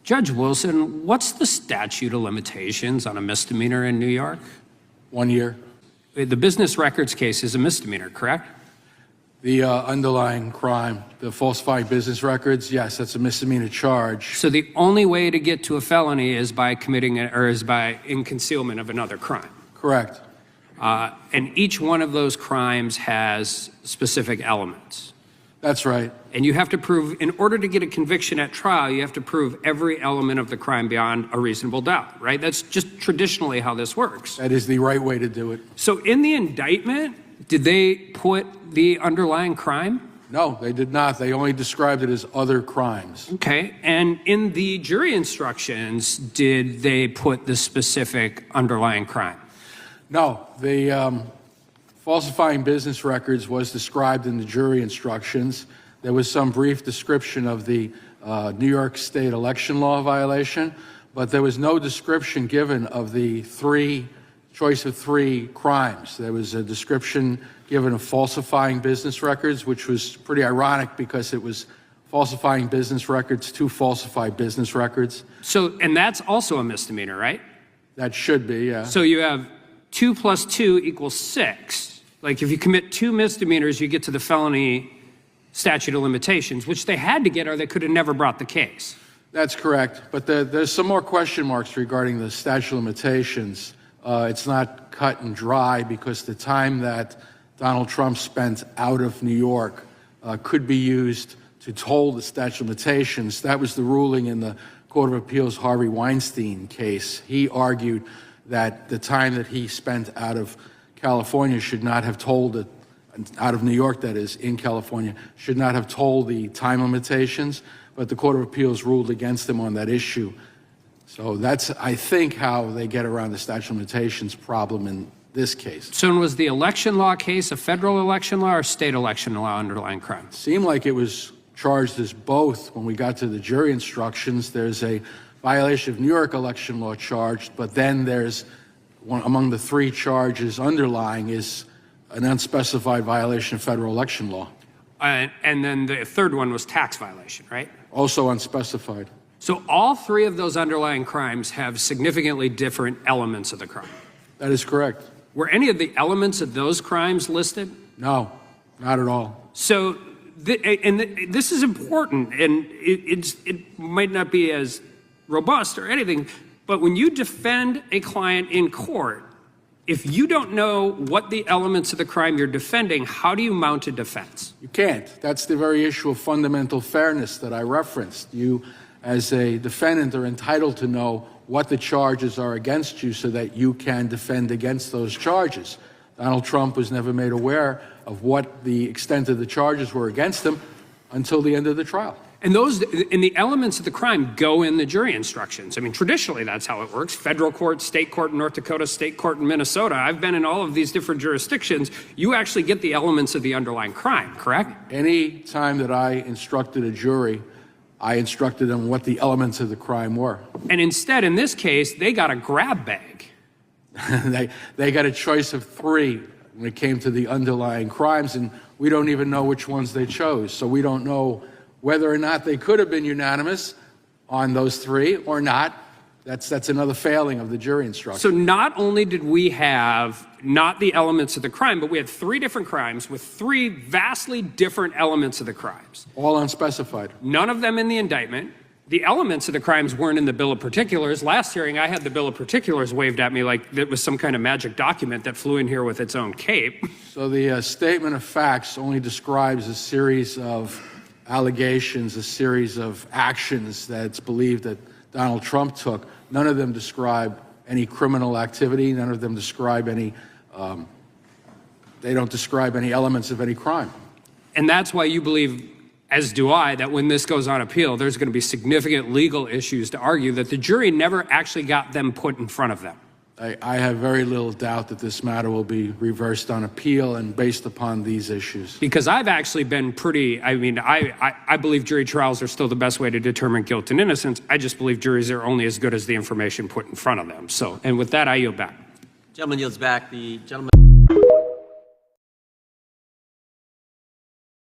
Judge Wilson, what's the statute of limitations on a misdemeanor in New York? 1 year. The business records case is a misdemeanor, correct? The underlying crime, the falsifying business records, yes, that's a misdemeanor charge. So the only way to get to a felony is by committing it, or is by in concealment of another crime. Correct. And each one of those crimes has specific elements. That's right. And you have to prove, in order to get a conviction at trial, you have to prove every element of the crime beyond a reasonable doubt, right? That's just traditionally how this works. That is the right way to do it. So in the indictment, did they put the underlying crime? No, they did not. They only described it as other crimes. Okay. And in the jury instructions, did they put the specific underlying crime? No, the falsifying business records was described in the jury instructions. There was some brief description of the New York State election law violation, but there was no description given of the choice of three crimes. There was a description given of falsifying business records, which was pretty ironic because it was falsifying business records to falsify business records. So, and that's also a misdemeanor, right? That should be, yeah. So you have 2 + 2 = 6. Like if you commit 2 misdemeanors, you get to the felony statute of limitations, which they had to get or they could have never brought the case. That's correct. But there's some more question marks regarding the statute of limitations. It's not cut and dry because the time that Donald Trump spent out of New York could be used to toll the statute of limitations. That was the ruling in the Court of Appeals Harvey Weinstein case. He argued that the time that he spent out of California should not have told it, out of New York, that is, in California, should not have told the time limitations, but the Court of Appeals ruled against him on that issue. So that's, I think, how they get around the statute of limitations problem in this case. So was the election law case a federal election law or state election law underlying crime? It seemed like it was charged as both. When we got to the jury instructions, there's a violation of New York election law charged, but then there's one among the 3 charges underlying is an unspecified violation of federal election law. And then the third one was tax violation, right? Also unspecified. So all 3 of those underlying crimes have significantly different elements of the crime. That is correct. Were any of the elements of those crimes listed? No, not at all. So, this is important, and it might not be as robust or anything, but when you defend a client in court, if you don't know what the elements of the crime you're defending, how do you mount a defense? You can't. That's the very issue of fundamental fairness that I referenced. You, as a defendant, are entitled to know what the charges are against you so that you can defend against those charges. Donald Trump was never made aware of what the extent of the charges were against him until the end of the trial. And the elements of the crime go in the jury instructions. I mean, traditionally, that's how it works. Federal court, state court in North Dakota, state court in Minnesota. I've been in all of these different jurisdictions. You actually get the elements of the underlying crime, correct? Any time that I instructed a jury, I instructed them what the elements of the crime were. And instead, in this case, they got a grab bag. They got a choice of 3 when it came to the underlying crimes, and we don't even know which ones they chose. So we don't know whether or not they could have been unanimous on those 3 or not. That's another failing of the jury instruction. So not only did we have not the elements of the crime, but we had 3 different crimes with 3 vastly different elements of the crimes. All unspecified. None of them in the indictment. The elements of the crimes weren't in the bill of particulars. Last hearing, I had the bill of particulars waved at me like it was some kind of magic document that flew in here with its own cape. So the statement of facts only describes a series of allegations, a series of actions that it's believed that Donald Trump took. None of them describe any criminal activity. None of them describe any, they don't describe any elements of any crime. And that's why you believe, as do I, that when this goes on appeal, there's going to be significant legal issues to argue that the jury never actually got them put in front of them. I have very little doubt that this matter will be reversed on appeal and based upon these issues. Because I've actually been pretty, I believe jury trials are still the best way to determine guilt and innocence. I just believe juries are only as good as the information put in front of them. So, and with that, I yield back. Gentleman yields back. The gentleman.